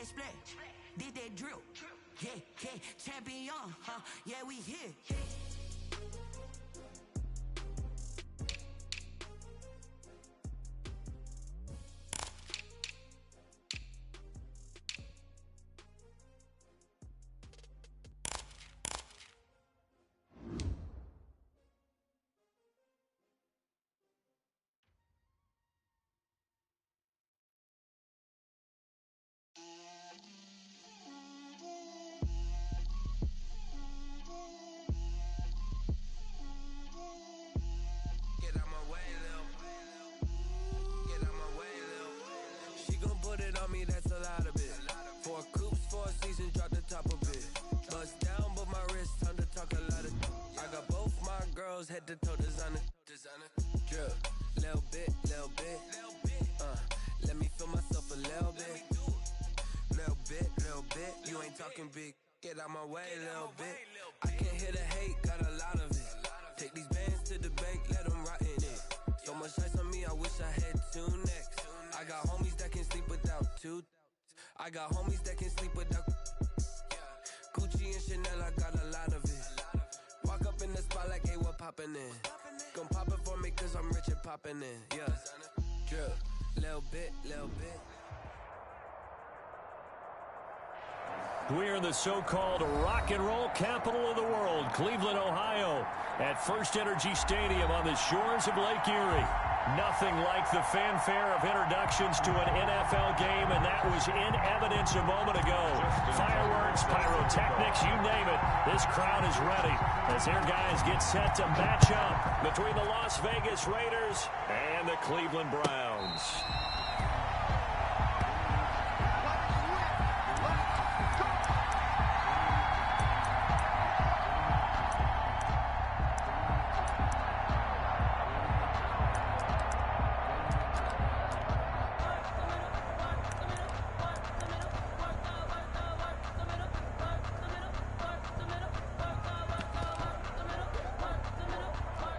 Split, split. Did that drill. Yeah, yeah. Champion, huh? Yeah, we here. Head to toe designer, drip, little bit, let me feel myself a little bit, you ain't talking big, get out my way, little bit, I can't hear the hate, got a lot of it, take these bands to the bank, let them rot in it, so much ice on me, I wish I had two necks, I got homies that can sleep without two, I got homies that can sleep without, Gucci and Chanel, I got a lot of it. Walk up in the spot like, hey, what poppin' in? Gon' pop it for me cause I'm rich and poppin' in. Yeah, drip, little bit. We're in the so-called rock and roll capital of the world, Cleveland, Ohio, at First Energy Stadium on the shores of Lake Erie. Nothing like the fanfare of introductions to an NFL game, and that was in evidence a moment ago. Fireworks, pyrotechnics, you name it. This crowd is ready as their guys get set to match up between the Las Vegas Raiders and the Cleveland Browns.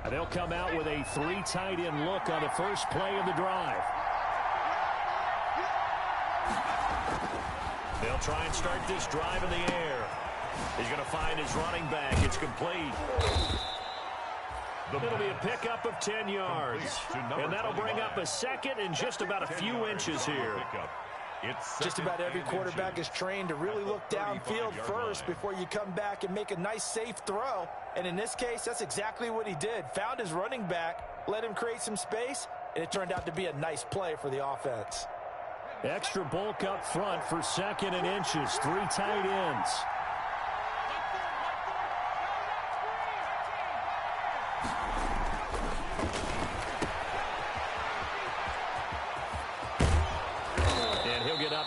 They'll come out with a three tight end look on the first play of the drive. They'll try and start this drive in the air. He's going to find his running back. It's complete. It'll be a pickup of 10 yards. And that'll bring up a second and just about a few inches here. Just about every quarterback is trained to really look downfield first before you come back and make a nice, safe throw. And in this case, that's exactly what he did. Found his running back, let him create some space, and it turned out to be a nice play for the offense. Extra bulk up front for second and inches. Three tight ends.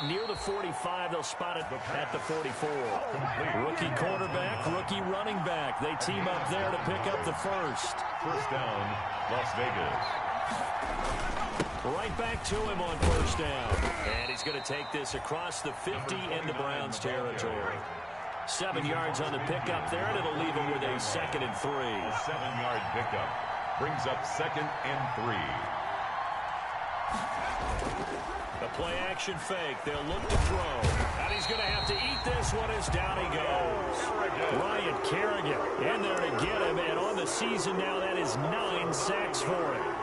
Near the 45, they'll spot it at the 44. Rookie quarterback, rookie running back. They team up there to pick up the first. First down, Las Vegas. Right back to him on first down. And he's going to take this across the 50 into Browns territory. 7 yards on the pickup there, and it'll leave him with a 2nd and 3. 7-yard pickup brings up 2nd and 3. The play-action fake. They'll look to throw. And he's going to have to eat this one as down he goes. Ryan Kerrigan in there to get him. And on the season now, that is 9 sacks for him.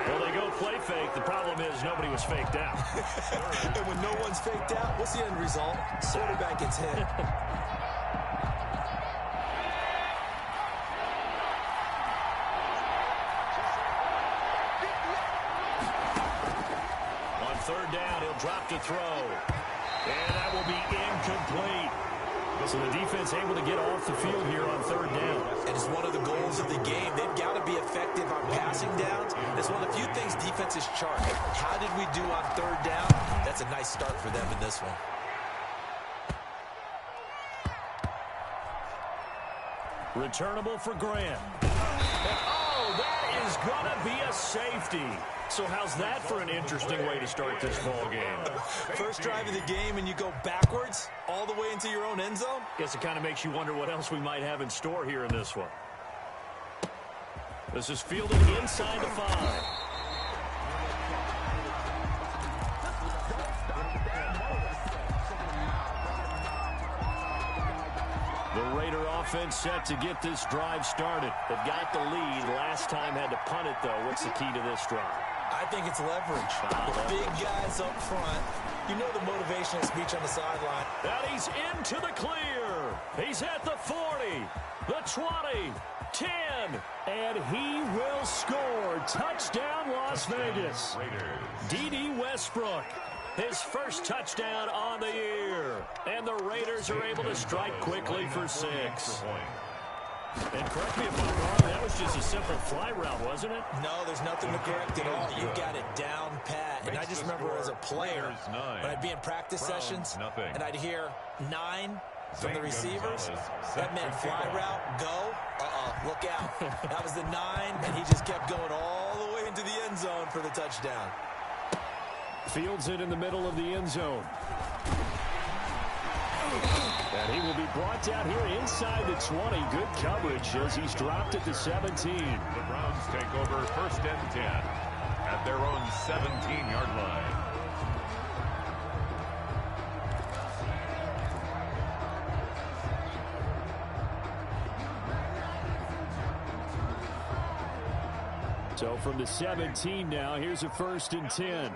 Well, they go play fake. The problem is nobody was faked out. And when no one's faked out, what's the end result? Quarterback gets hit. Third down, he'll drop to throw. And that will be incomplete. So the defense able to get off the field here on third down. And it's one of the goals of the game. They've got to be effective on passing downs. It's one of the few things defenses chart. How did we do on third down? That's a nice start for them in this one. Returnable for Grant. And, oh, that is going to be a safety. So how's that for an interesting way to start this ball game? First drive of the game and you go backwards all the way into your own end zone? Guess it kind of makes you wonder what else we might have in store here in this one. This is fielded inside the 5. offense set to get this drive started. They've got the lead. Last time had to punt it, though. What's the key to this drive? I think it's leverage. The big guys up front. You know the motivational speech on the sideline. And he's into the clear. He's at the 40, the 20, 10, and he will score. Touchdown, Las Vegas. D.D. Westbrook, his first touchdown on the year. And the Raiders are able to strike quickly for 6. And correct me if I'm wrong, that was just a simple fly route, wasn't it? No, there's nothing to correct at all. You got it down pat. And I just remember as a player, when I'd be in practice sessions, and I'd hear 9 from the receivers, that meant fly route, go, look out. That was the 9, and he just kept going all the way into the end zone for the touchdown. Fields it in the middle of the end zone. And he will be brought down here inside the 20. Good coverage as he's dropped at the 17. The Browns take over 1st and 10 at their own 17-yard line. So from the 17 now, here's a 1st and 10.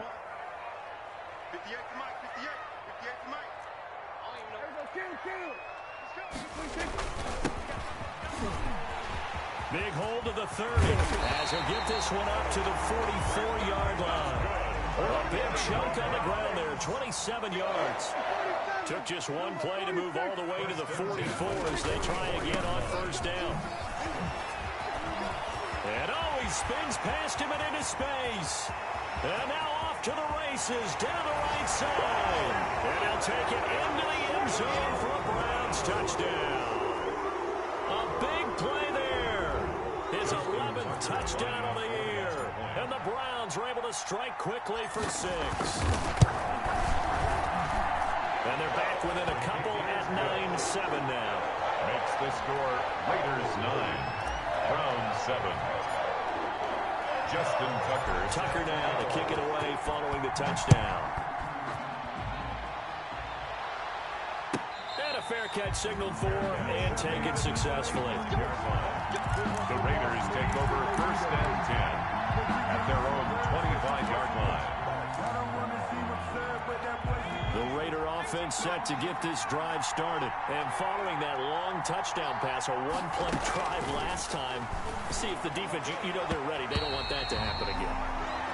Big hold to the 30 as he'll get this one up to the 44-yard line. A big chunk on the ground there, 27 yards. Took just one play to move all the way to the 44 as they try again on 1st down. And he spins past him and into space. And now off to the races down the right side. And he'll take it into the end zone for a Browns touchdown. A big play there. His 11th touchdown of the year. And the Browns are able to strike quickly for 6. And they're back within a couple at 9-7 now. Makes the score Raiders 9, Browns 7. Justin Tucker. Tucker now to kick it away following the touchdown. And a fair catch signaled for and taken successfully. The Raiders take over 1st and 10 at their own 25-yard line. The Raider offense set to get this drive started. And following that long touchdown pass, a one-play drive last time, see if the defense, you know they're ready. They don't want that to happen again.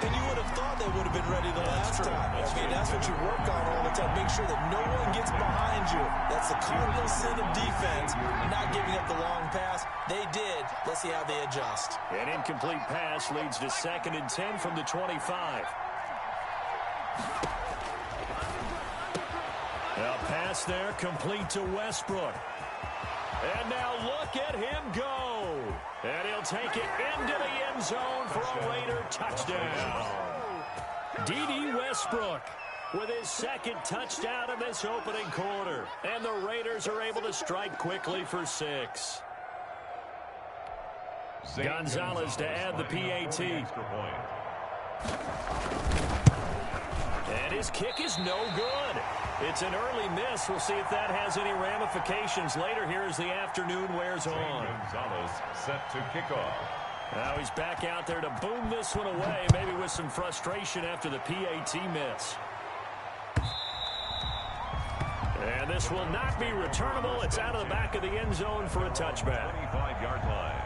And you would have thought they would have been ready the last time. That's what you work on all the time. Make sure that no one gets behind you. That's the cardinal sin of defense, not giving up the long pass. They did. Let's see how they adjust. An incomplete pass leads to 2nd and 10 from the 25. A pass there complete to Westbrook. And now look at him go. And he'll take it into the end zone for a Raider touchdown. D.D. Westbrook with his 2nd touchdown in this opening quarter. And the Raiders are able to strike quickly for 6. Gonzalez to add the PAT. And his kick is no good. It's an early miss. We'll see if that has any ramifications later here as the afternoon wears on. Gonzalez set to kick off. Now he's back out there to boom this one away, maybe with some frustration after the PAT miss. And this will not be returnable. It's out of the back of the end zone for a touchback. 25-yard line.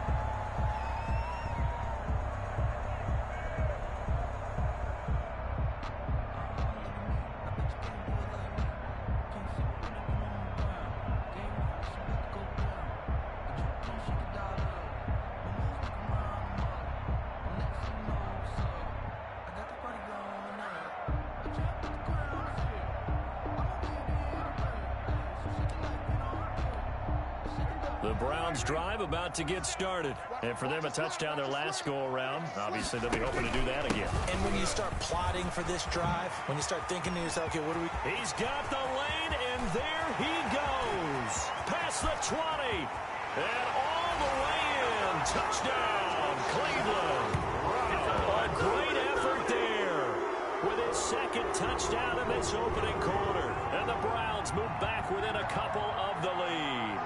The Browns drive about to get started. And for them, a touchdown their last go-around. Obviously, they'll be hoping to do that again. And when you start plotting for this drive, when you start thinking to yourself, okay, what do we... He's got the lane, and there he goes. Past the 20. And all the way in. Touchdown, Cleveland. A great effort there with his 2nd touchdown in this opening quarter. And the Browns move back within a couple of the lead.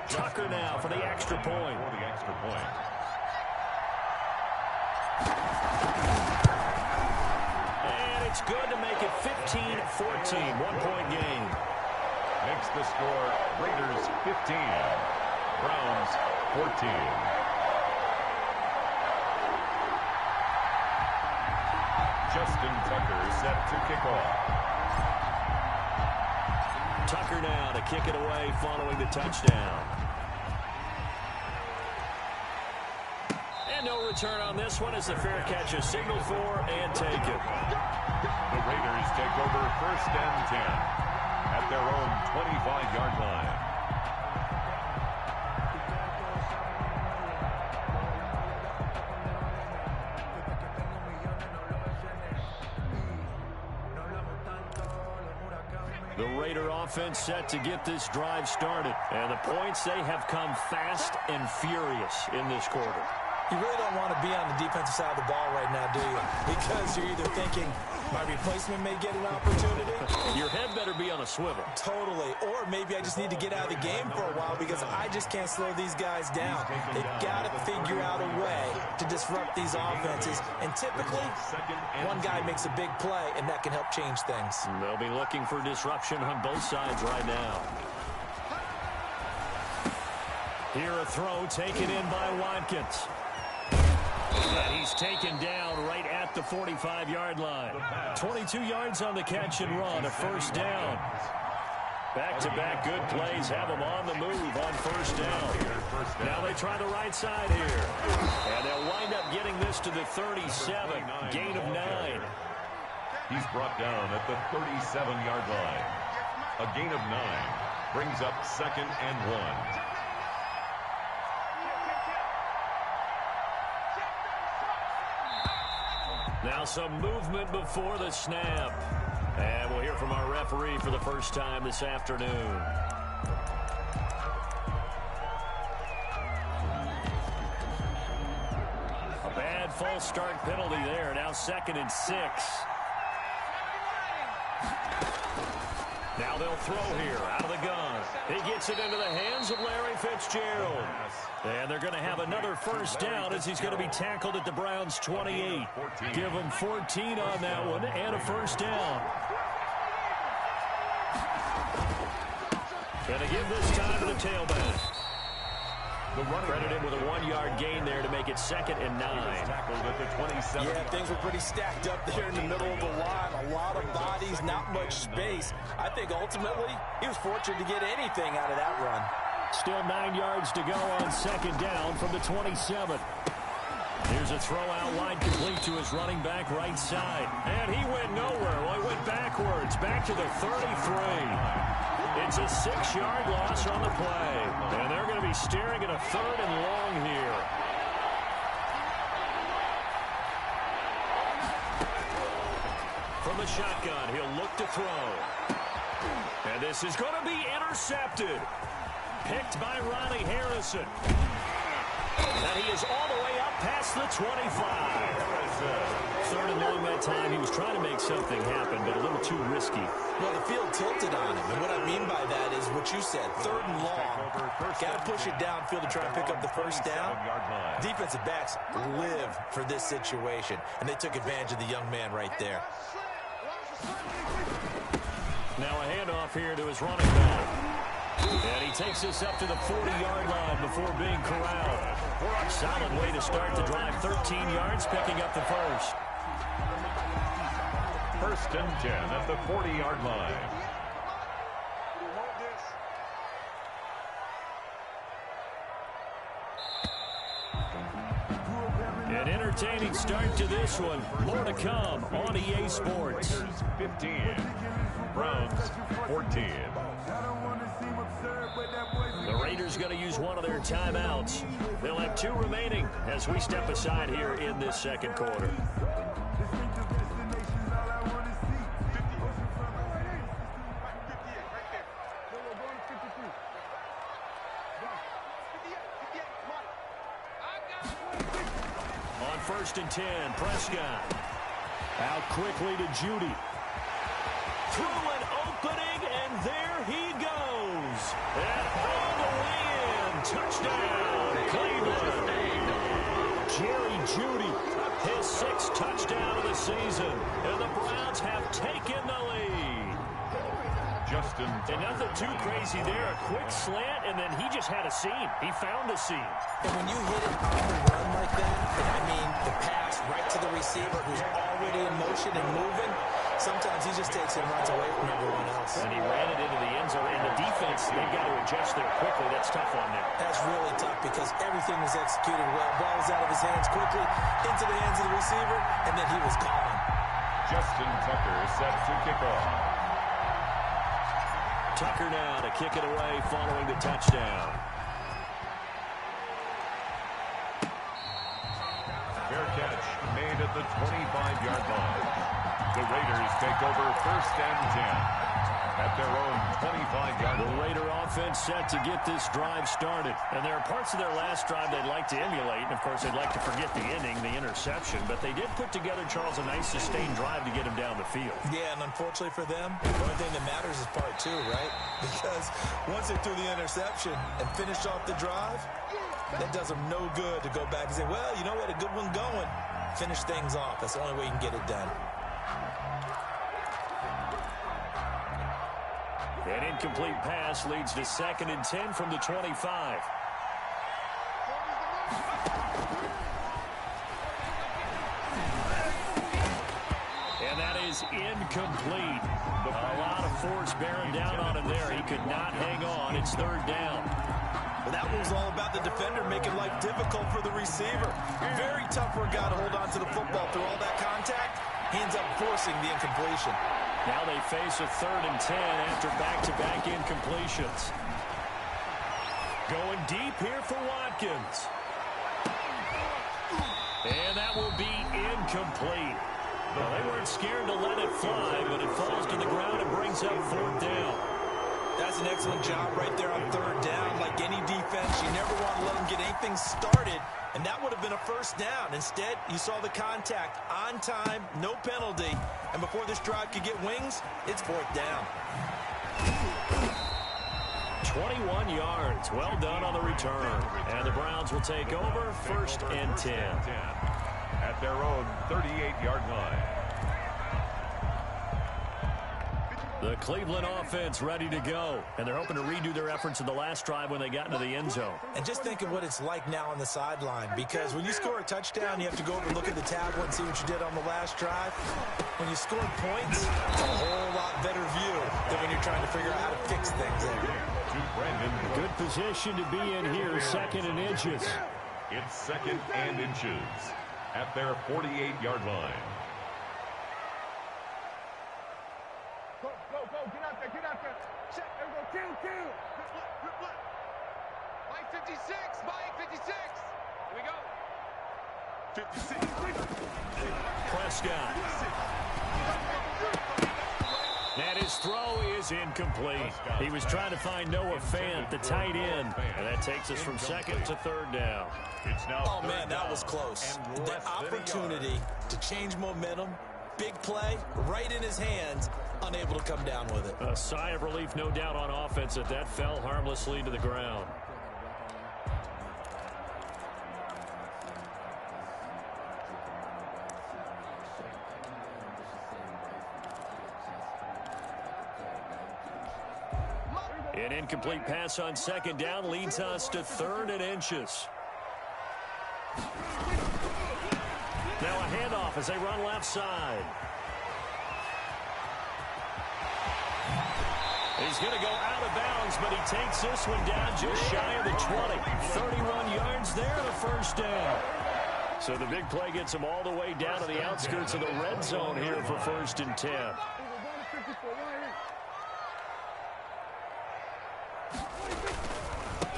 Tucker now for the extra point. For the extra point. And it's good to make it 15-14. 1-point game. Makes the score Raiders 15, Browns 14. Justin Tucker set to kick off. Tucker now to kick it away following the touchdown. And no return on this one as the fair catch is signaled for and taken. The Raiders take over 1st and 10 at their own 25-yard line. The Raider offense set to get this drive started. And the points, they have come fast and furious in this quarter. You really don't want to be on the defensive side of the ball right now, do you? Because you're either thinking, my replacement may get an opportunity. Your head better be on a swivel. Totally. Or maybe I just need to get out of the game for a while because I just can't slow these guys down. They've got to figure out a way to disrupt these offenses. And typically, one guy makes a big play, and that can help change things. They'll be looking for disruption on both sides right now. Here a throw taken in by Watkins. And he's taken down right at the 45-yard line. 22 yards on the catch and run, a 1st down. Back-to-back good plays have them on the move on 1st down. Now they try the right side here. And they'll wind up getting this to the 37, gain of 9. He's brought down at the 37-yard line. A gain of 9 brings up 2nd and 1. Now some movement before the snap. And we'll hear from our referee for the first time this afternoon. A bad false start penalty there. Now 2nd and 6. Now they'll throw here out of the gun. He gets it into the hands of Larry Fitzgerald. And they're going to have another 1st down as he's going to be tackled at the Browns' 28. Give him 14 on that one and a 1st down. Going to give this time to the tailback. Credit him with a 1-yard gain there to make it 2nd and 9. Yeah, things were pretty stacked up there in the middle of the line. A lot of bodies, not much space. I think ultimately he was fortunate to get anything out of that run. Still 9 yards to go on 2nd down from the 27. Here's a throw out wide complete to his running back right side. And he went nowhere. Well, he went backwards, back to the 33. It's a 6-yard loss on the play. And they're going to be staring at a 3rd and long here. From the shotgun, he'll look to throw. And this is going to be intercepted. Picked by Ronnie Harrison. And he is all the way up past the 25. 3rd and long that time. He was trying to make something happen, but a little too risky. Well, the field tilted on him. And what I mean by that is what you said. 3rd and long. Got to push it downfield to try and pick up the 1st down. Defensive backs live for this situation. And they took advantage of the young man right there. Now a handoff here to his running back. And he takes this up to the 40-yard line before being corralled. Solid way to start the drive. 13 yards, picking up the 1st. 1st and 10 at the 40-yard line. An entertaining start to this one. More to come on EA Sports. 15, Browns 14. The Raiders going to use one of their timeouts. They'll have 2 remaining as we step aside here in this 2nd quarter. On 1st and 10, Prescott. Out quickly to Judy. Through an opening, and there he goes. And all the way in. touchdown, Cleveland. Jerry Jeudy, his 6th touchdown of the season, and the Browns have taken the lead. Justin. And nothing too crazy there. A quick slant, and then he just had a seam. He found a seam. And when you hit it on the run like that, and I mean the pass right to the receiver who's already in motion and moving, sometimes he just takes it and runs away from everyone else. And he ran it into the end zone. And the defense, they've got to adjust there quickly. That's tough on them. That's really tough because everything was executed well. Ball was out of his hands quickly, into the hands of the receiver, and then he was gone. Justin Tucker is set to kick off. Tucker now to kick it away following the touchdown. Fair catch made at the 25-yard line. The Raiders take over 1st and 10 at their own 25-yard line. The Raider offense set to get this drive started. And there are parts of their last drive they'd like to emulate. And, of course, they'd like to forget the ending, the interception. But they did put together, Charles, a nice sustained drive to get him down the field. Yeah, and unfortunately for them, the only thing that matters is part 2, right? Because once they threw the interception and finished off the drive, that does them no good to go back and say, well, you know, we had a good one going. Finish things off. That's the only way you can get it done. An incomplete pass leads to 2nd and 10 from the 25. And that is incomplete. A lot of force bearing down on him there. He could not hang on. It's 3rd down. Well, that was all about the defender making life difficult for the receiver. Very tough for a guy to hold on to the football through all that contact. He ends up forcing the incompletion. Now they face a 3rd and 10 after back-to-back incompletions. Going deep here for Watkins. And that will be incomplete. Well, they weren't scared to let it fly, but it falls to the ground and brings up 4th down. That's an excellent job right there on 3rd down. Like any defense, you never want to let them get anything started, and that would have been a 1st down. Instead, you saw the contact on time, no penalty, and before this drive could get wings, it's 4th down. 21 yards. Well done on the return. And the Browns will take over 1st and 10. At their own 38-yard line. The Cleveland offense ready to go. And they're hoping to redo their efforts in the last drive when they got into the end zone. And just think of what it's like now on the sideline, because when you score a touchdown, you have to go over and look at the tablet and see what you did on the last drive. When you score points, it's a whole lot better view than when you're trying to figure out how to fix things there. Good position to be in here, 2nd and inches. It's 2nd and inches at their 48-yard line. Go, get out there, get out there. Check, there we go, kill. Look. Mike 56, Mike 56. Here we go. 56. Prescott. And his throw is incomplete. He was trying to find Noah Fant, the tight end. And that takes us from 2nd to 3rd down. Oh, man, that was close. The opportunity to change momentum, big play, right in his hands, unable to come down with it. A sigh of relief, no doubt, on offense that fell harmlessly to the ground. An incomplete pass on 2nd down leads us to 3rd and inches. Now a handoff as they run left side. He's going to go out of bounds, but he takes this one down just shy of the 20. 31 yards there and a 1st down. So the big play gets him all the way down to the outskirts of the red zone here for 1st and 10.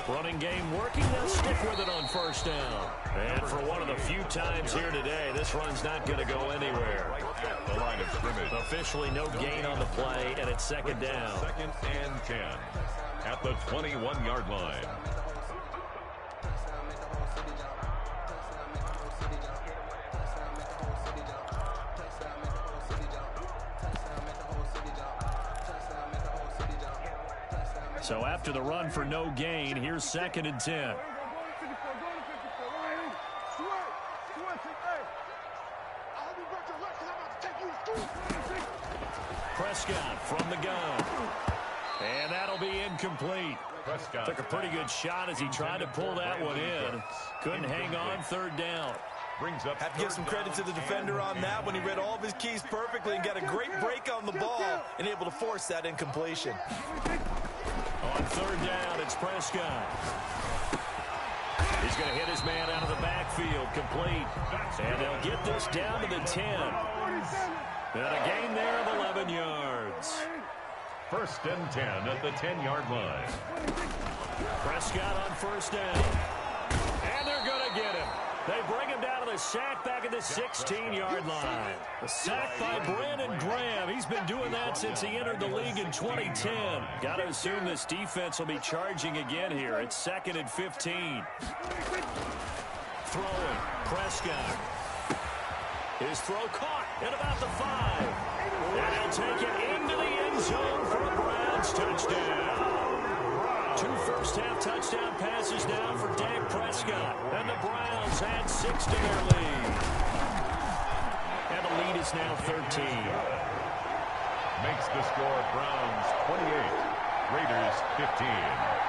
Running game working. They'll stick with it on 1st down. And for one of the few times here today, this run's not going to go anywhere. The line of scrimmage. Officially no gain on the play, and it's 2nd down. 2nd and 10 at the 21-yard line. So after the run for no gain, here's 2nd and 10. Prescott from the gun. And that'll be incomplete. Prescott Took a pretty good shot as he tried to pull that one in. Couldn't hang on 3rd down. brings up. Have to give some credit to the defender on that when he read all of his keys perfectly and got a great break on the ball and able to force that incompletion. On 3rd down, it's Prescott. He's going to hit his man out of the backfield, complete. And they'll get this down to the 10. And a gain there of 11 yards. 1st and 10 at the 10-yard line. Prescott on 1st down. And they're going to get him. They bring him down to the sack back at the 16-yard line. A sack by Brandon Graham. He's been doing that since he entered the league in 2010. Got to assume this defense will be charging again here. It's 2nd and 15. Throwing. Prescott. His throw caught at about the 5. And he'll take it into the end zone for a Browns touchdown. 2 first-half touchdown passes now for Dak Prescott. And the Browns add 6 to their lead. And the lead is now 13. Makes the score Browns 28, Raiders 15.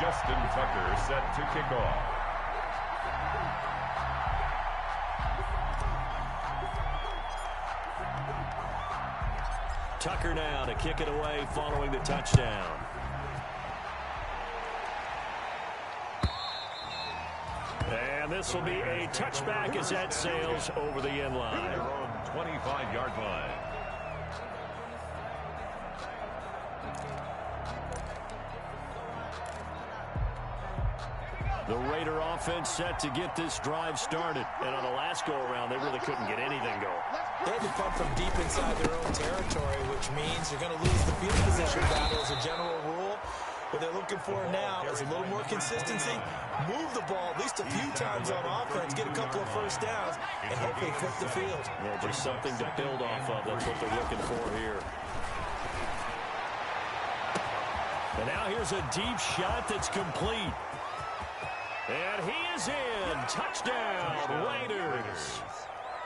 Justin Tucker set to kick off. Tucker now to kick it away following the touchdown. And this will be a touchback as that sails over the end line. Their own 25-yard line. The Raider offense set to get this drive started. And on the last go-around, they really couldn't get anything going. They had to punt from deep inside their own territory, which means you're going to lose the field position battle as a general rule. What they're looking for now is a little more consistency, move the ball at least a few times on offense, get a couple of first downs, and hopefully flip the field. Yeah, just something to build off of. That's what they're looking for here. And now here's a deep shot that's complete. And he is in. Touchdown, Raiders.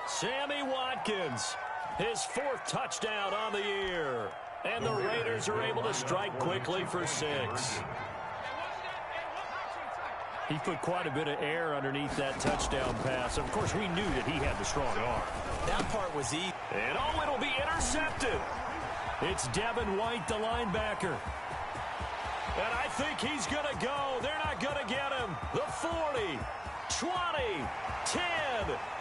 Sammy Watkins, his 4th touchdown on the year. And the Raiders are able to strike quickly for 6. He put quite a bit of air underneath that touchdown pass. Of course, we knew that he had the strong arm. That part was easy. And oh, it'll be intercepted. It's Devin White, the linebacker. And I think he's going to go. They're not going to get him. The 40, 20, 10,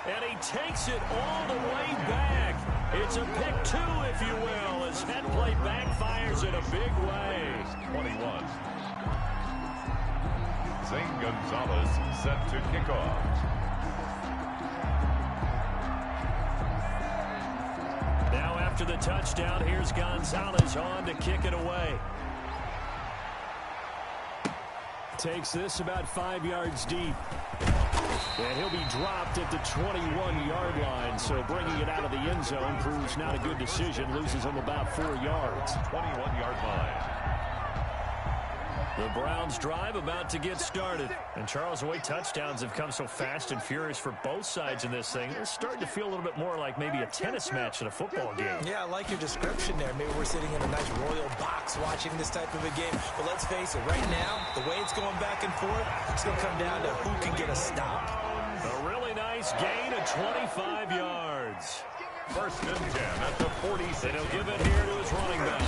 and he takes it all the way back. It's a pick 2, if you will, as head play backfires in a big way. 21. Zane Gonzalez set to kick off. Now after the touchdown, here's Gonzalez on to kick it away. Takes this about 5 yards deep. And he'll be dropped at the 21-yard line. So bringing it out of the end zone proves not a good decision. Loses him about 4 yards. 21-yard line. The Browns drive about to get started. And Charles, the way touchdowns have come so fast and furious for both sides in this thing, it's starting to feel a little bit more like maybe a tennis match at a football game. Yeah, I like your description there. Maybe we're sitting in a nice royal box watching this type of a game. But let's face it, right now, the way it's going back and forth, it's going to come down to who can get a stop. A really nice gain of 25 yards. 1st and 10 at the 46. And he'll give it here to his running back.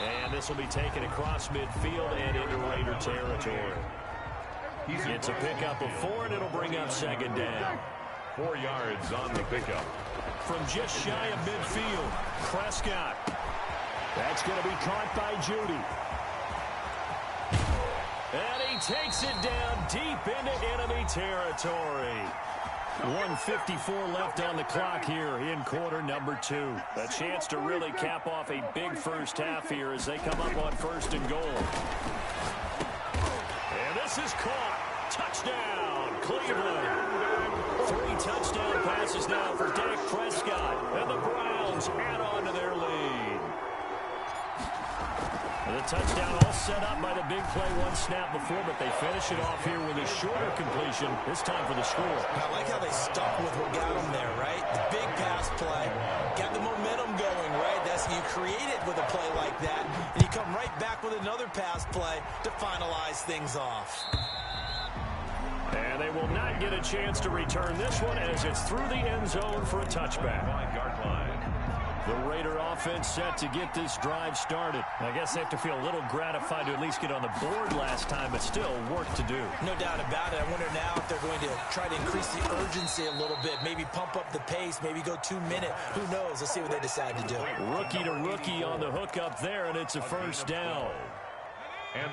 And this will be taken across midfield and into Raider territory. It's a pickup of 4, and it'll bring up 2nd down. 4 yards on the pickup. From just shy of midfield, Prescott. That's going to be caught by Judy. And he takes it down deep into enemy territory. 1:54 left on the clock here in quarter number 2. A chance to really cap off a big first half here as they come up on 1st and goal. And this is caught. Touchdown, Cleveland. 3 touchdown passes now for Dak Prescott. And the Browns add on to their lead. The touchdown all set up by the big play, 1 snap before, but they finish it off here with a shorter completion, this time for the score. I like how they stuck with what got them there, right? The big pass play, got the momentum going, right? That's you create it with a play like that, and you come right back with another pass play to finalize things off. And they will not get a chance to return this one as it's through the end zone for a touchback. 5-yard line. The Raider offense set to get this drive started. I guess they have to feel a little gratified to at least get on the board last time, but still work to do. No doubt about it. I wonder now if they're going to try to increase the urgency a little bit, maybe pump up the pace, maybe go 2-minute. Who knows? Let's see what they decide to do. Rookie to rookie on the hookup there, and it's a first down.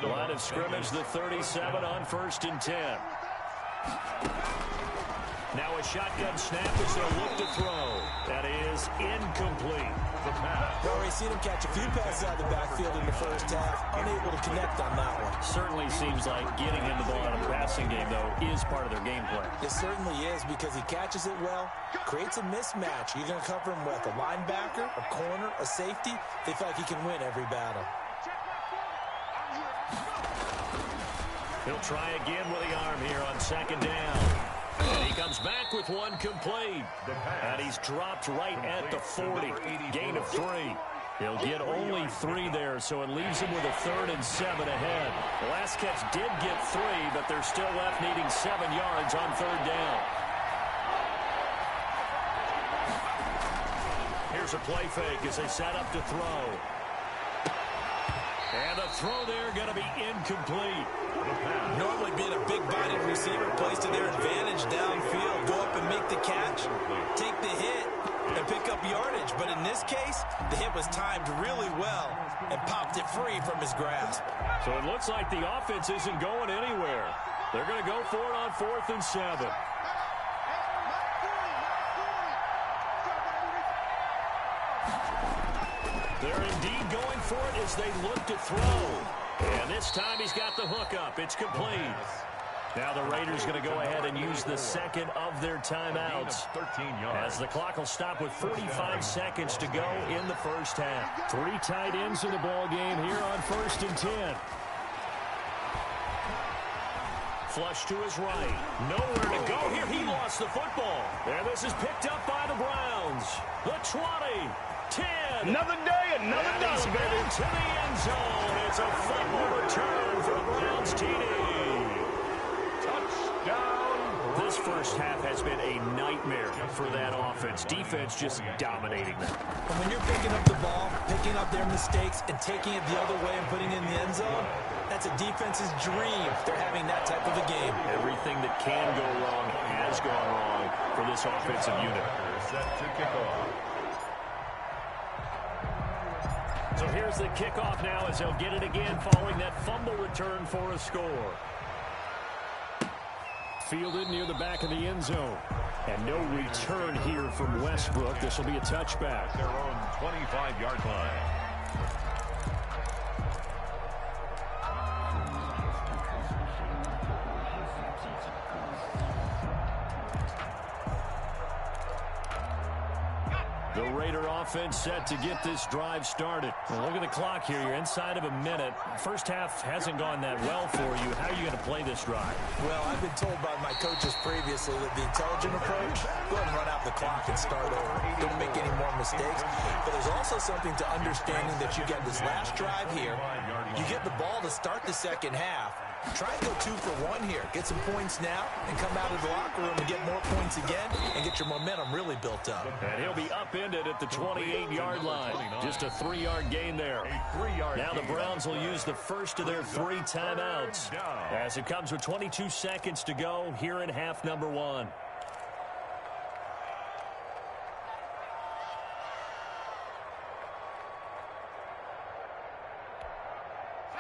Line of scrimmage, the 37 on 1st and 10. Now a shotgun snap as they'll look to throw. That is incomplete. We've already seen him catch a few passes out of the backfield in the first half. Unable to connect on that one. Certainly seems like getting him the ball in a passing game, though, is part of their game plan. It certainly is because he catches it well, creates a mismatch. You're going to cover him with a linebacker, a corner, a safety. They feel like he can win every battle. He'll try again with the arm here on 2nd down. And he comes back with 1 complete. And he's dropped right at the 40. Gain of 3. He'll get only 3 there, so it leaves him with a 3rd and 7 ahead. The last catch did get 3, but they're still left needing 7 yards on 3rd down. Here's a play fake as they set up to throw. And the throw there going to be incomplete. Normally being a big-bodied receiver plays to their advantage downfield. Go up and make the catch, take the hit, and pick up yardage. But in this case, the hit was timed really well and popped it free from his grasp. So it looks like the offense isn't going anywhere. They're going to go for it on 4th and 7. They're indeed going for it as they look to throw. And this time he's got the hook up. It's complete. Now the Raiders going to go ahead and use the 2nd of their timeouts. 13 yards. As the clock will stop with 45 seconds to go in the first half. 3 tight ends in the ball game here on 1st and 10. Flush to his right. Nowhere to go here. He lost the football. And this is picked up by the Browns. The 20. 10. Another day, another dollar, baby. To the end zone. It's a fumble return for the Browns TD. Touchdown. This first half has been a nightmare for that offense. Defense just dominating them. And when you're picking up the ball, picking up their mistakes, and taking it the other way and putting it in the end zone, that's a defense's dream. They're having that type of a game. Everything that can go wrong has gone wrong for this offensive unit. Set to kick off. So here's the kickoff now as they'll get it again following that fumble return for a score. Fielded near the back of the end zone. And no return here from Westbrook. This will be a touchback. Their own 25-yard line. The Raider offense set to get this drive started. Well, look at the clock here. You're inside of a minute. First half hasn't gone that well for you. How are you going to play this drive? Well, I've been told by my coaches previously that the intelligent approach, go ahead and run out the clock and start over. Don't make any more mistakes. But there's also something to understanding that you get this last drive here. You get the ball to start the second half. Try and go 2 for 1 here. Get some points now and come out of the locker room and get more points again and get your momentum really built up. And he'll be upended at the 28-yard line. Just a 3-yard gain there. Now the Browns will use the first of their 3 timeouts as it comes with 22 seconds to go here in half number 1.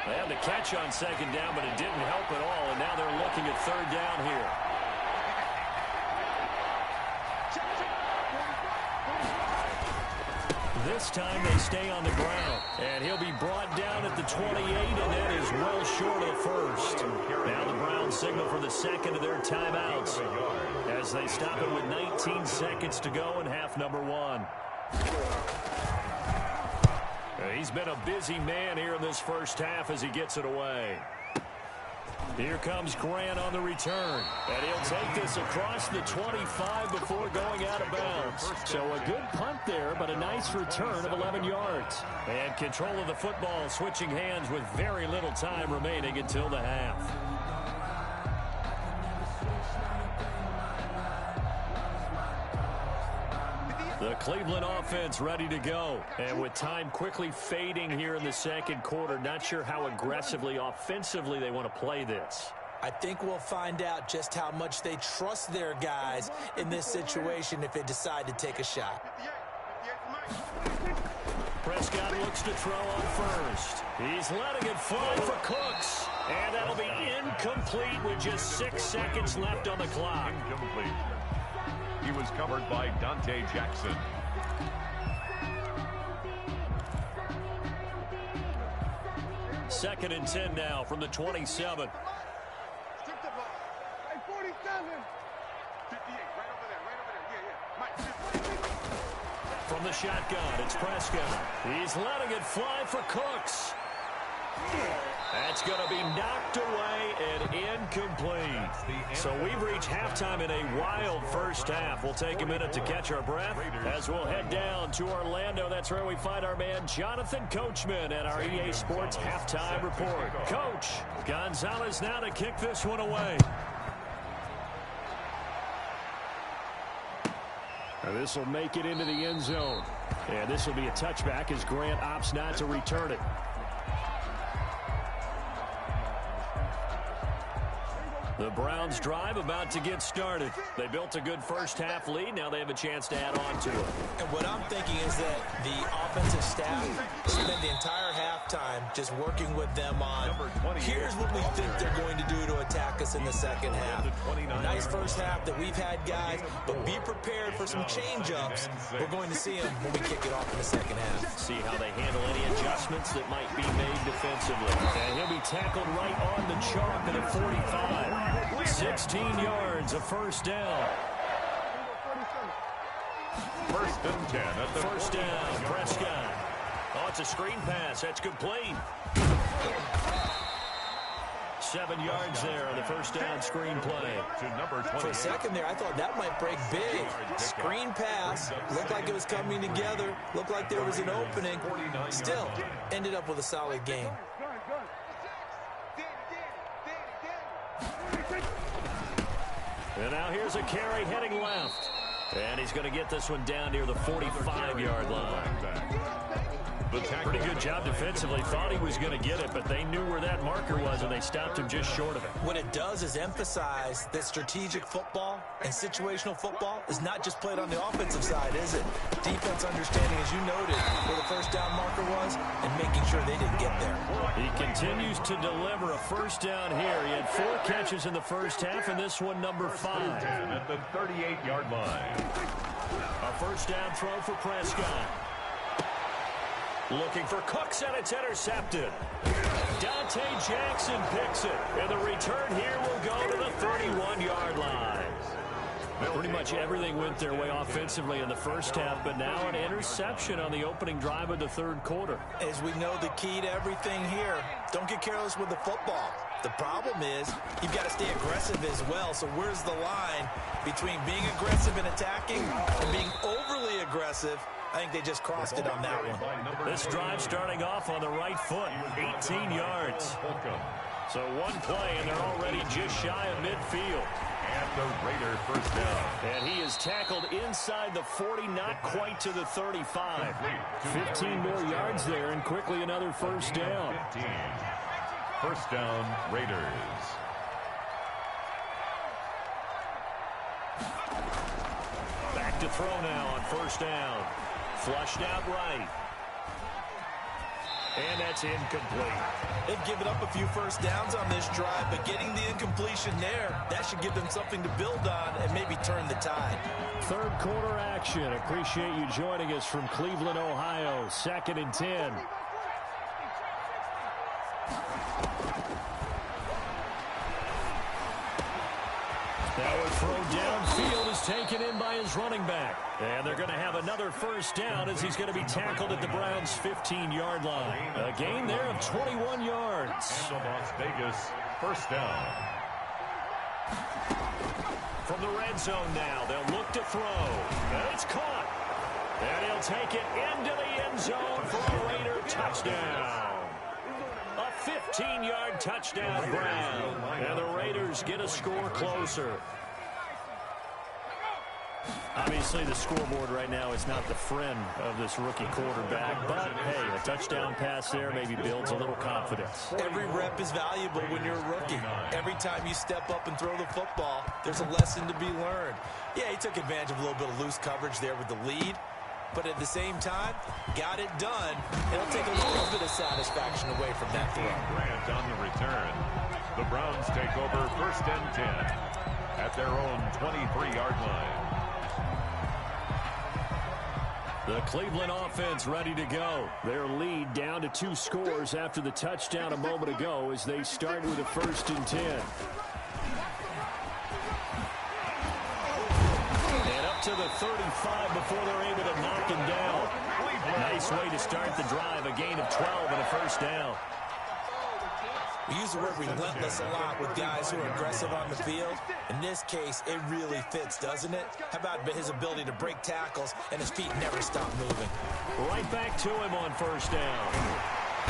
They had the catch on 2nd down, but it didn't help at all, and now they're looking at 3rd down here. This time they stay on the ground. And he'll be brought down at the 28, and that is well short of the first. Now the Browns signal for the second of their timeouts as they stop it with 19 seconds to go in half number one. He's been a busy man here in this first half as he gets it away. Here comes Grant on the return. And he'll take this across the 25 before going out of bounds. So a good punt there, but a nice return of 11 yards. And control of the football switching hands with very little time remaining until the half. The Cleveland offense ready to go. And with time quickly fading here in the second quarter, not sure how aggressively, offensively they want to play this. I think we'll find out just how much they trust their guys in this situation if they decide to take a shot. Prescott looks to throw on first. He's letting it fly for Cooks. And that'll be incomplete with just 6 seconds left on the clock. Incomplete. He was covered by Dante Jackson. Second and 10 now from the 27. From the shotgun, it's Prescott. He's letting it fly for Cooks. That's going to be knocked away and incomplete. So we've reached halftime in a wild first half. We'll take a minute to catch our breath as we'll head down to Orlando. That's where we find our man Jonathan Coachman at our EA Sports Halftime Report. Coach, Gonzalez now to kick this one away. This will make it into the end zone. And this will be a touchback as Grant opts not to return it. The Browns drive about to get started. They built a good first half lead. Now they have a chance to add on to it. And what I'm thinking is that the offensive staff spend the entire halftime just working with them on here's what we think they're going to do to attack us in the second half. A nice first half that we've had, guys, but be prepared for some change-ups. We're going to see them when we kick it off in the second half. See how they handle any adjustments that might be made defensively. And he'll be tackled right on the chalk at a 45. 16 yards, a first down. First and 10 at the first down, Prescott. Oh, it's a screen pass. That's complete. 7 yards there on the first down screen play. For a second there, I thought that might break big. Screen pass. Looked like it was coming together. Looked like there was an opening. Still, ended up with a solid game. And now here's a carry heading left. And he's going to get this one down near the 45-yard line. Pretty good job defensively. Thought he was going to get it, but they knew where that marker was, and they stopped him just short of it. What it does is emphasize that strategic football and situational football is not just played on the offensive side, is it? Defense understanding, as you noted, where the first down marker was and making sure they didn't get there. He continues to deliver a first down here. He had 4 catches in the first half, and this one number 5. At the 38-yard line. A first down throw for Prescott. Looking for Cooks, and it's intercepted. Dante Jackson picks it, and the return here will go to the 31-yard line. Pretty much everything went their way offensively in the first half, but now an interception on the opening drive of the third quarter. As we know, the key to everything here, don't get careless with the football. The problem is you've got to stay aggressive as well. So where's the line between being aggressive and attacking and being overly aggressive? I think they just crossed it on that one. This drive starting off on the right foot, 18 yards. So one play, and they're already just shy of midfield. And the Raider first down. And he is tackled inside the 40, not quite to the 35. 15 more yards there, and quickly another first down. 15. First down, Raiders. Back to throw now on first down. Flushed out right. And that's incomplete. They've given up a few first downs on this drive, but getting the incompletion there, that should give them something to build on and maybe turn the tide. Third quarter action. Appreciate you joining us from Cleveland, Ohio. 2nd and 10. Now a throw downfield is taken in by his running back. And they're going to have another first down as he's going to be tackled at the Browns' 15-yard line. A gain there of 21 yards. And the Las Vegas first down. From the red zone now, they'll look to throw. And it's caught. And he'll take it into the end zone for a Raider touchdown. A 15-yard touchdown, Brown. And the Raiders get a score closer. Obviously, the scoreboard right now is not the friend of this rookie quarterback. But, hey, a touchdown pass there maybe builds a little confidence. Every rep is valuable when you're a rookie. Every time you step up and throw the football, there's a lesson to be learned. Yeah, he took advantage of a little bit of loose coverage there with the lead. But at the same time, got it done. It'll take a little bit of satisfaction away from that throw. Grant on the return. The Browns take over 1st and 10 at their own 23-yard line. The Cleveland offense ready to go. Their lead down to 2 scores after the touchdown a moment ago as they start with a 1st and 10. And up to the 35 before they're able to knock him down. Nice way to start the drive. A gain of 12 and a first down. We use the word relentless a lot with guys who are aggressive on the field. In this case, it really fits, doesn't it? How about his ability to break tackles and his feet never stop moving? Right back to him on first down.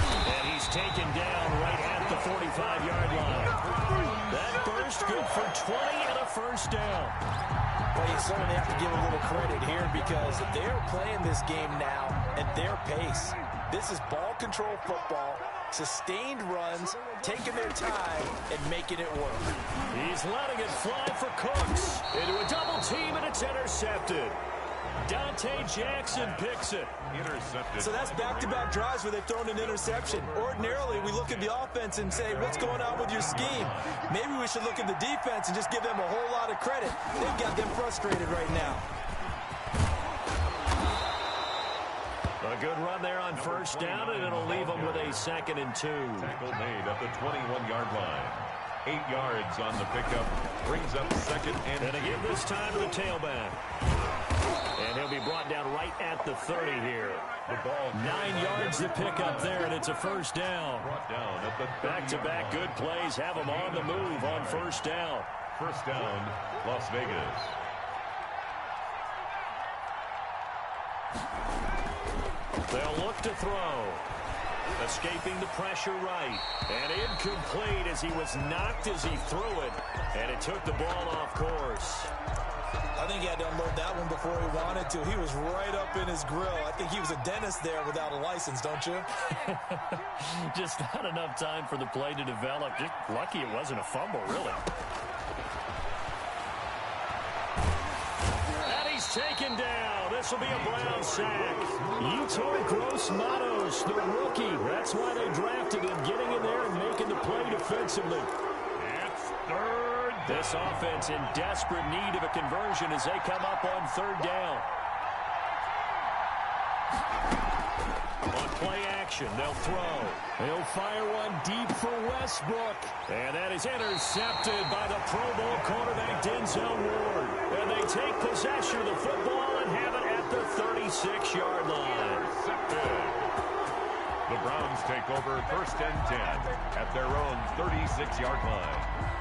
And he's taken down right at the 45-yard line. That burst good for 20 and a first down. Well, you certainly have to give a little credit here because they're playing this game now at their pace. This is ball control football. Sustained runs, taking their time, and making it work. He's letting it fly for Cooks. Into a double team, and it's intercepted. Dante Jackson picks it. Intercepted. So that's back-to-back drives where they've thrown an interception. Ordinarily, we look at the offense and say, what's going on with your scheme? Maybe we should look at the defense and just give them a whole lot of credit. They've got them frustrated right now. A good run there on first down, and it'll leave them with a 2nd and 2. Tackle made at the 21-yard line. 8 yards on the pickup. Brings up 2nd and 2. And again this time to the tailback. And he'll be brought down right at the 30 here. The ball 9 yards to pick up there, and it's a first down. brought down at the Back-to-back good plays have them on the move on first down. First down, Las Vegas. They'll look to throw. Escaping the pressure right. And incomplete as he was knocked as he threw it. And it took the ball off course. I think he had to unload that one before he wanted to. He was right up in his grill. I think he was a dentist there without a license, don't you? Just not enough time for the play to develop. Just lucky it wasn't a fumble, really. And he's taken down. This will be a Brown sack. Yetur Gross-Matos, the rookie. That's why they drafted him, getting in there and making the play defensively. It's 3rd. This offense in desperate need of a conversion as they come up on 3rd down. On play action, they'll throw. They'll fire one deep for Westbrook. And that is intercepted by the Pro Bowl cornerback Denzel Ward. And they take possession of the football and have it at the 36-yard line. The Browns take over 1st and 10 at their own 36-yard line.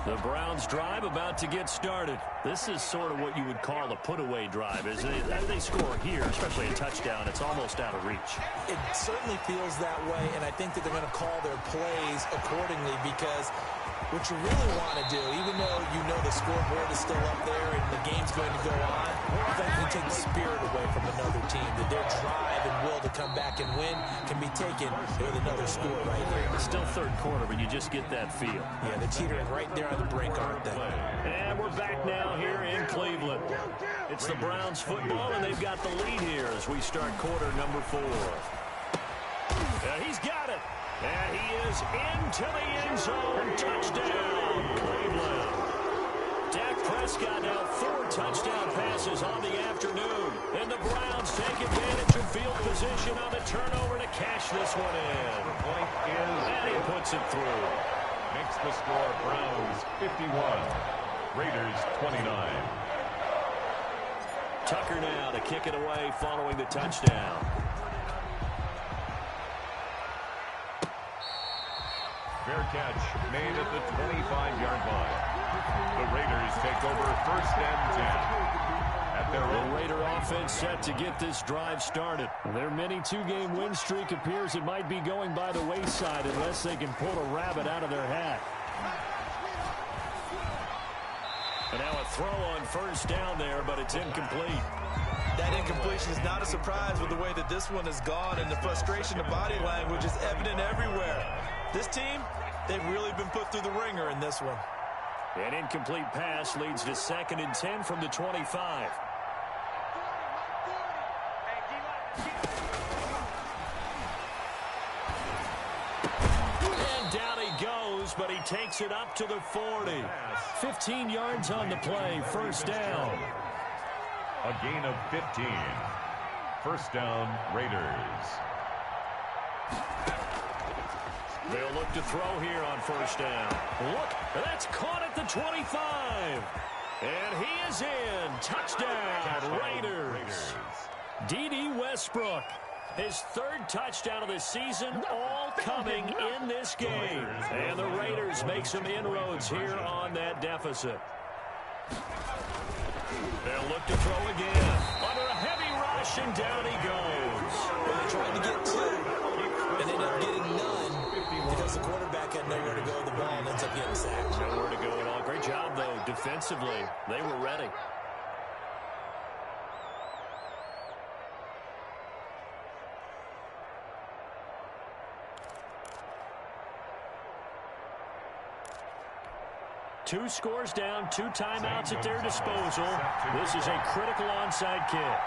The Browns drive about to get started. This is sort of what you would call a put-away drive. As they score here, especially a touchdown, it's almost out of reach. It certainly feels that way, and I think that they're going to call their plays accordingly because what you really want to do, even though you know the scoreboard is still up there and the game's going to go on, that can take the spirit away from another team, that their drive and will to come back and win can be taken with another score right here. It's still 3rd quarter, but you just get that feel. Yeah, they're teetering right there on the brink, aren't they? And we're back now here in Cleveland. It's the Browns football, and they've got the lead here as we start quarter number 4. And he's got it. And he is into the end zone. Touchdown, Cleveland. Dak Prescott now 4 touchdown passes on the afternoon. And the Browns take advantage of field position on the turnover to cash this one in. And he puts it through. Makes the score Browns 51, Raiders 29. Tucker now to kick it away following the touchdown. Fair catch made at the 25-yard line. The Raiders take over first and 10. At their own. The Raider offense set to get this drive started. Their mini 2-game win streak appears it might be going by the wayside unless they can pull a rabbit out of their hat. And now a throw on first down there, but it's incomplete. That incompletion is not a surprise with the way that this one has gone, and the frustration of body language is evident everywhere. This team, they've really been put through the ringer in this one. An incomplete pass leads to 2nd and 10 from the 25. And down he goes, but he takes it up to the 40. 15 yards on the play, first down. A gain of 15. First down, Raiders. They'll look to throw here on first down. Look, that's caught at the 25. And he is in. Touchdown, Raiders. D.D. Westbrook, his 3rd touchdown of the season, all coming in this game. And the Raiders make some inroads here on that deficit. They'll look to throw again. Under a heavy rush, and down he goes. Well, they're trying to get 2, and end up getting none because the quarterback had nowhere to go. The ball ends up getting sacked. Nowhere to go at all. Great job, though, defensively. They were ready. Two scores down, 2 timeouts at their disposal. This is a critical onside kick.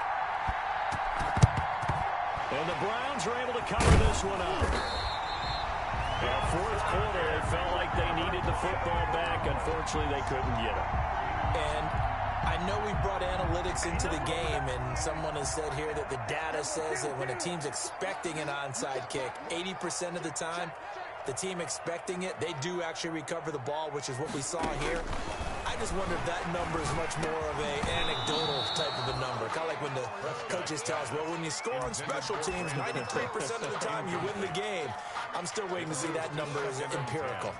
And the Browns are able to cover this one up. In the 4th quarter, it felt like they needed the football back. Unfortunately, they couldn't get it. And I know we brought analytics into the game, and someone has said here that the data says that when a team's expecting an onside kick, 80% of the time, the team expecting it, they do actually recover the ball, which is what we saw here. I just wonder if that number is much more of an anecdotal type of a number. Kind of like when the coaches tell us, well, when you score on special teams, 93% of the time you win the game. I'm still waiting to see that number as empirical.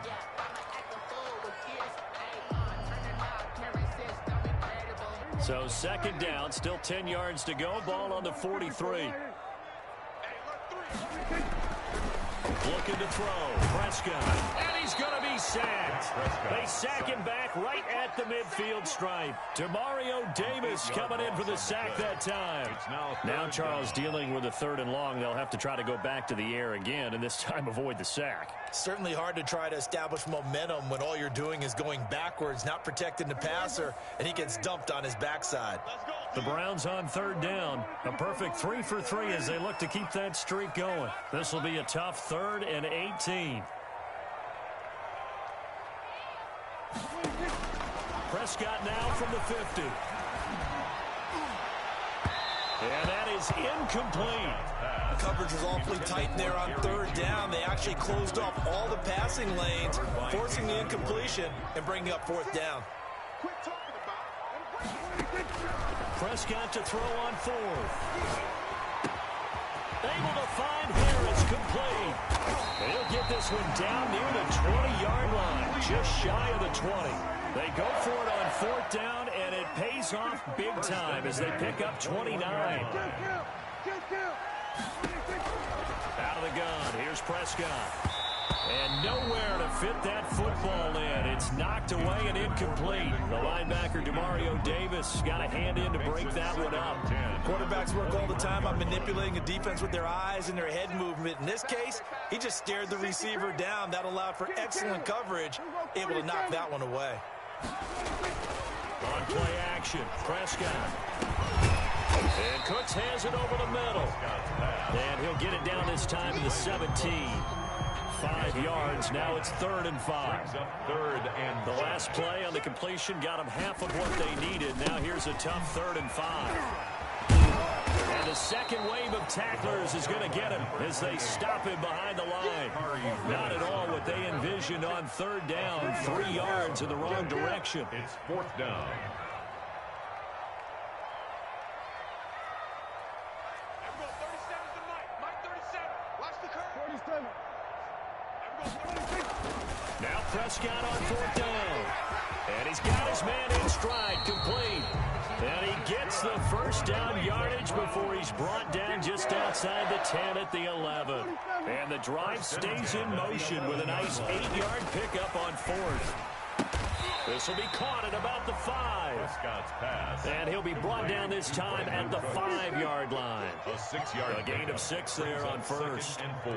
So 2nd down, still 10 yards to go. Ball on the 43. Looking to throw. Prescott. And he's going to be sacked. They sack him back right at the midfield stripe. Demario Davis coming in for the sack that time. Now Charles dealing with a 3rd and long. They'll have to try to go back to the air again, and this time avoid the sack. Certainly hard to try to establish momentum when all you're doing is going backwards, not protecting the passer, and he gets dumped on his backside. The Browns on 3rd down. A perfect 3 for 3 as they look to keep that streak going. This will be a tough 3rd and 18. Prescott now from the 50. And that is incomplete. Coverage was awfully tight there on 3rd down. They actually closed off all the passing lanes, forcing the incompletion and bringing up 4th down. Prescott to throw on 4th. Able to find Harris, complete. And he'll get this one down near the 20-yard line, just shy of the 20. They go for it on 4th down, and it pays off big time as they pick up 29. Out of the gun, here's Prescott. And nowhere to fit that football in. It's knocked away and incomplete. The linebacker, Demario Davis, got a hand in to break that one up. Quarterbacks work all the time on manipulating a defense with their eyes and their head movement. In this case, he just stared the receiver down. That allowed for excellent coverage, able to knock that one away. On play action, Prescott. And Cooks has it over the middle. And he'll get it down this time to the 17. 5 yards. Now it's 3rd and 5. The last play on the completion got them half of what they needed. Now here's a tough 3rd and 5. And the second wave of tacklers is going to get him as they stop him behind the line. Not at all what they envisioned on 3rd down. 3 yards in the wrong direction. It's 4th down. Now Prescott on 4th down. And he's got his man in stride, complete. And he gets the first down yardage before he's brought down just outside the 10 at the 11. And the drive stays in motion with a nice 8-yard pickup on 4th. This will be caught at about the 5. Prescott's pass. And he'll be brought down this time at the 5-yard line. A 6-yard gain of 6 there on 1st. 2nd and 4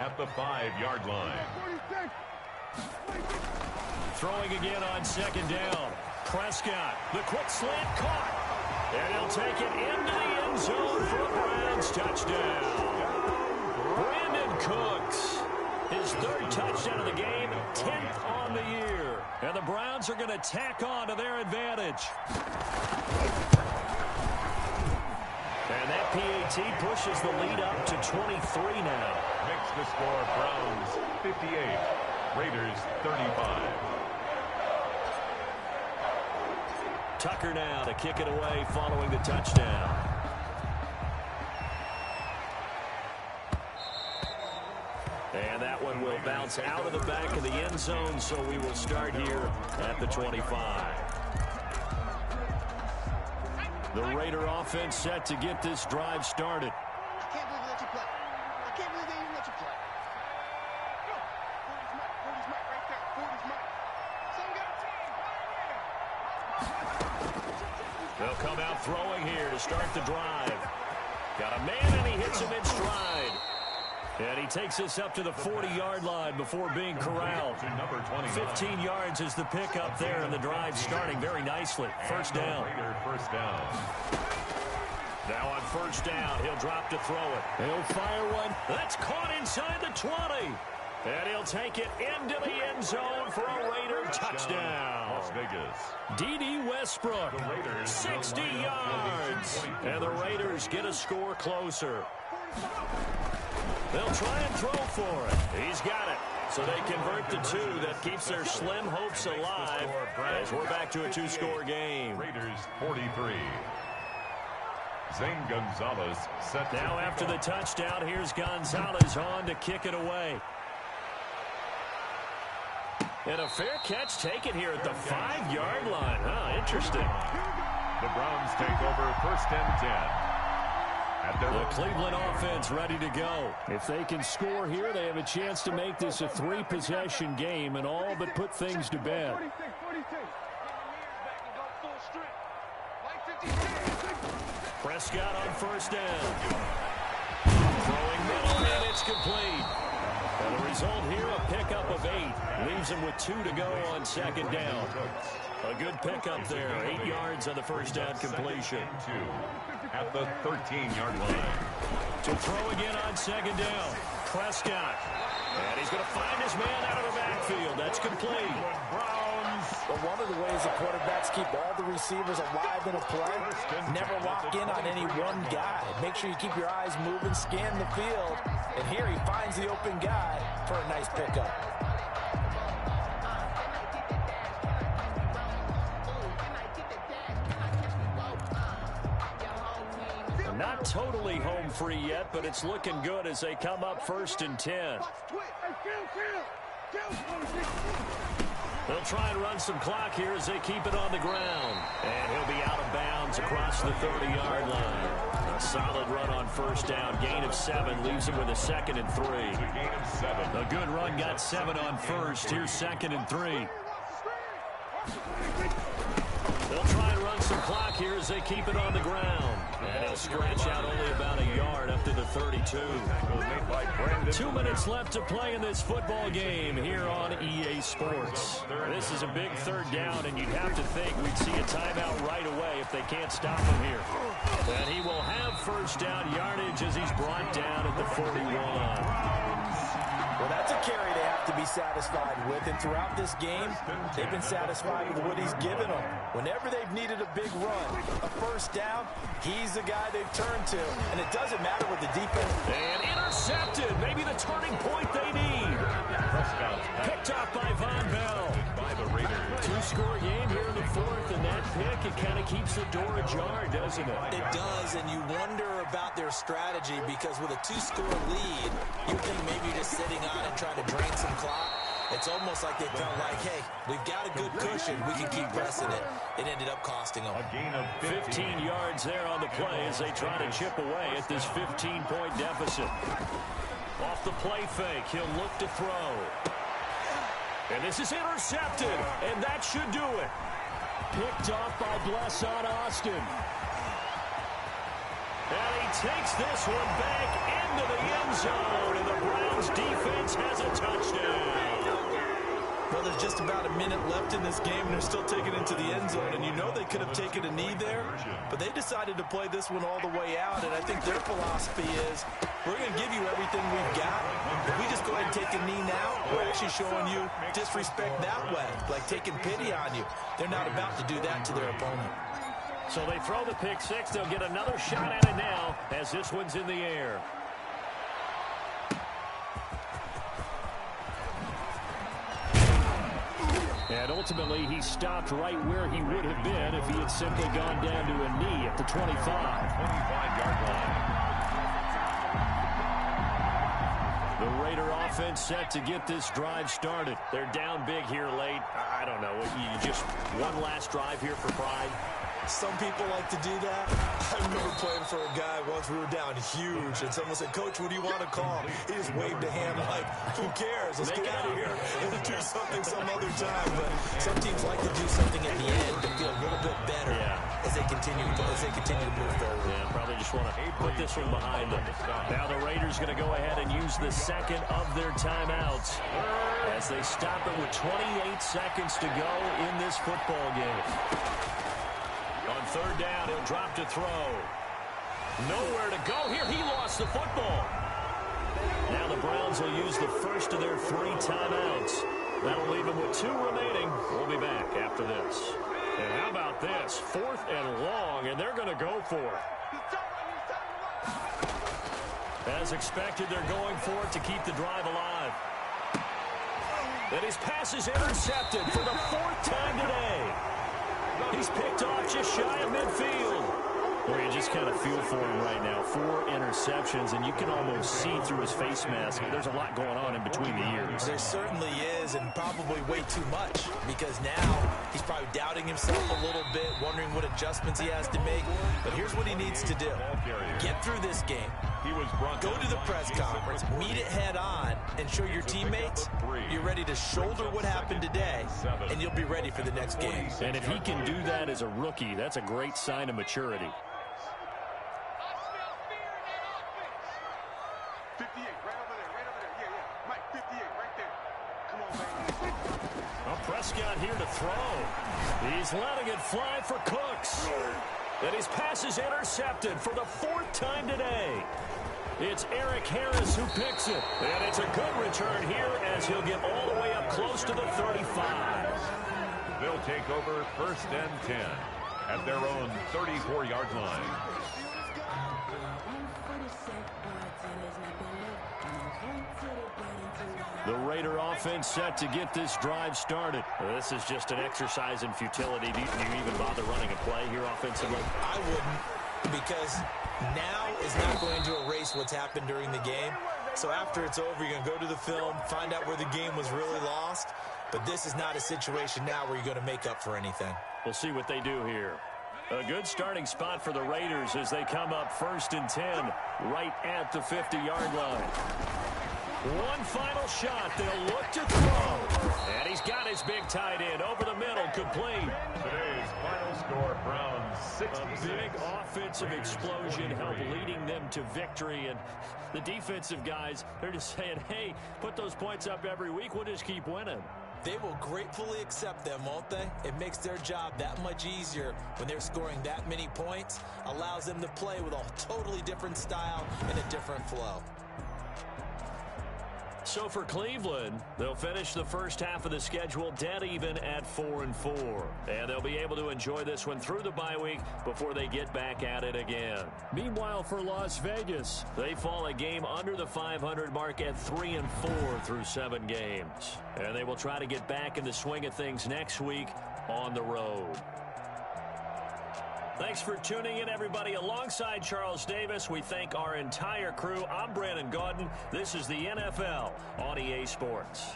at the 5-yard line. Throwing again on 2nd down. Prescott, the quick slant caught. And he'll take it into the end zone for a Browns touchdown. Brandon Cooks, his 3rd touchdown of the game, 10th on the year. And the Browns are going to tack on to their advantage. And that PAT pushes the lead up to 23 now. Makes the score Browns 58, Raiders 35. Tucker now to kick it away following the touchdown. And that one will bounce out of the back of the end zone, so we will start here at the 25. The Raider offense set to get this drive started. I can't believe they let you play. I can't believe they even let you play. Go. 40's Mike right there. 40's Mike. Some guy. They'll come out throwing here to start the drive. Got a man, and he hits him in stride. And he takes us up to the 40-yard line before being corralled. 15 yards is the pickup there, and the drive starting very nicely. First down. First down. Now on first down, he'll drop to throw it. He'll fire one. That's caught inside the 20. And he'll take it into the end zone for a Raider touchdown. Las Vegas. D.D. Westbrook, 60 yards. And the Raiders get a score closer. They'll try and throw for it. He's got it. So they convert the 2. That keeps their slim hopes alive as we're back to a 2-score game. Raiders 43. Zane Gonzalez set. Now after the touchdown, here's Gonzalez on to kick it away. And a fair catch taken here at the 5-yard line. Huh, interesting. The Browns take over 1st and 10. The Cleveland offense ready to go. If they can score here, they have a chance to make this a 3-possession game and all but put things to bed. Prescott on first down. Throwing middle, and it's complete. And the result here, a pickup of 8. Leaves him with 2 to go on 2nd down. A good pickup there. 8 yards on the first down completion. At the 13-yard line. To throw again on 2nd down. Prescott. And he's going to find his man out of the backfield. That's complete. Browns. But one of the ways the quarterbacks keep all the receivers alive in a play, never lock in on any one guy. Make sure you keep your eyes moving, scan the field. And here he finds the open guy for a nice pickup. Not totally home free yet, but it's looking good as they come up 1st and 10. They'll try and run some clock here as they keep it on the ground. And he'll be out of bounds across the 30-yard line. A solid run on first down. Gain of 7 leaves him with a 2nd and 3. Gain of 7. A good run got 7 on first. Here's 2nd and 3. They'll try and run some clock here as they keep it on the ground. And he'll scratch out only about a yard up to the 32. 2 minutes left to play in this football game here on EA Sports. This is a big third down, and you'd have to think we'd see a timeout right away if they can't stop him here. And he will have first down yardage as he's brought down at the 41. Well, that's a carry they have to be satisfied with. And throughout this game, they've been satisfied with what he's given them. Whenever they've needed a big run, a first down, he's the guy they've turned to. And it doesn't matter what the defense. And intercepted. Maybe the turning point they need. Picked off by Von Bell. Two-score game here in the fourth, and that pick, it kind of keeps the door ajar, doesn't it? It does, and you wonder about their strategy because with a two-score lead, you think maybe you're just sitting on and trying to drain some clock. It's almost like they felt like, hey, we've got a good cushion. We can keep pressing it. It ended up costing them. A gain of 15 yards there on the play as they try to chip away at this 15-point deficit. Off the play fake, he'll look to throw. And this is intercepted, and that should do it. Picked off by Blesson Austin. And he takes this one back into the end zone, and the Browns defense has a touchdown. Well, there's just about a minute left in this game, and they're still taking it to the end zone. And you know they could have taken a knee there, but they decided to play this one all the way out. And I think their philosophy is, we're going to give you everything we've got. If we just go ahead and take a knee now, we're actually showing you disrespect that way, like taking pity on you. They're not about to do that to their opponent. So they throw the pick six. They'll get another shot at it now as this one's in the air. And ultimately, he stopped right where he would have been if he had simply gone down to a knee at the 25. 25-yard line. The Raider offense set to get this drive started. They're down big here late. I don't know. You just one last drive here for pride. Some people like to do that. I remember playing for a guy once. We were down huge, and someone said, "Coach, what do you want to call?" He just waved a hand like, "Who cares? Let's get out of here and do something some other time." But some teams like to do something at the end to feel a little bit better as they continue to move forward. Yeah, probably just want to put this one behind them. Now the Raiders going to go ahead and use the second of their timeouts as they stop it with 28 seconds to go in this football game. On third down, he'll drop to throw. Nowhere to go here. He lost the football. Now the Browns will use the first of their 3 timeouts. That'll leave them with 2 remaining. We'll be back after this. And how about this? 4th and long, and they're going to go for it. As expected, they're going for it to keep the drive alive. And his pass is intercepted for the 4th time today. He's picked off just shy of midfield. Well, you just kind of feel for him right now. 4 interceptions, and you can almost see through his face mask. There's a lot going on in between the ears. There certainly is, and probably way too much, because now he's probably doubting himself a little bit, wondering what adjustments he has to make. But here's what he needs to do. Get through this game. Go to the press conference, meet it head on, and show your teammates you're ready to shoulder what happened today, and you'll be ready for the next game. And if he can do that as a rookie, that's a great sign of maturity. 58, right over there. Yeah. Mike, 58, right there. Come on, baby. Well, Prescott here to throw. He's letting it fly for Cooks. And his pass is intercepted for the 4th time today. It's Eric Harris who picks it. And it's a good return here as he'll get all the way up close to the 35. They'll take over 1st and 10 at their own 34-yard line. The Raider offense set to get this drive started. This is just an exercise in futility. Do you even bother running a play here offensively? I wouldn't, because now is not going to erase what's happened during the game. So after it's over, you're going to go to the film, find out where the game was really lost. But this is not a situation now where you're going to make up for anything. We'll see what they do here. A good starting spot for the Raiders as they come up 1st and 10 right at the 50-yard line. One final shot. They'll look to throw. And he's got his big tight end over the middle, complete. Today's final score, Browns 66. A big offensive explosion helped leading them to victory. And the defensive guys, they're just saying, hey, put those points up every week. We'll just keep winning. They will gratefully accept them, won't they? It makes their job that much easier when they're scoring that many points. Allows them to play with a totally different style and a different flow. So for Cleveland, they'll finish the first half of the schedule dead even at 4-4. And they'll be able to enjoy this one through the bye week before they get back at it again. Meanwhile, for Las Vegas, they fall a game under the 500 mark at 3-4 through 7 games. And they will try to get back in the swing of things next week on the road. Thanks for tuning in, everybody. Alongside Charles Davis, we thank our entire crew. I'm Brandon Gaudin. This is the NFL on EA Sports.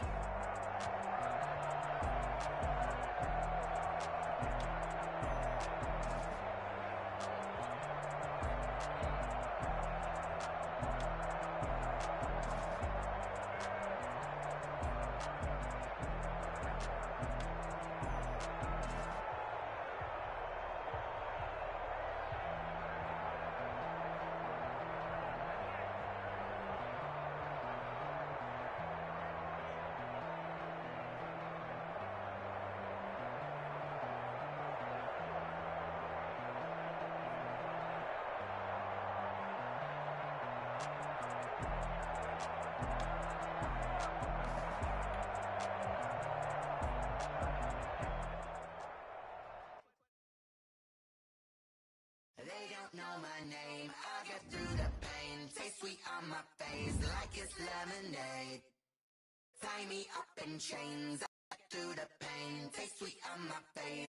They don't know my name. I get through the pain. Taste sweet on my face like it's lemonade. Tie me up in chains. I get through the pain. Taste sweet on my face.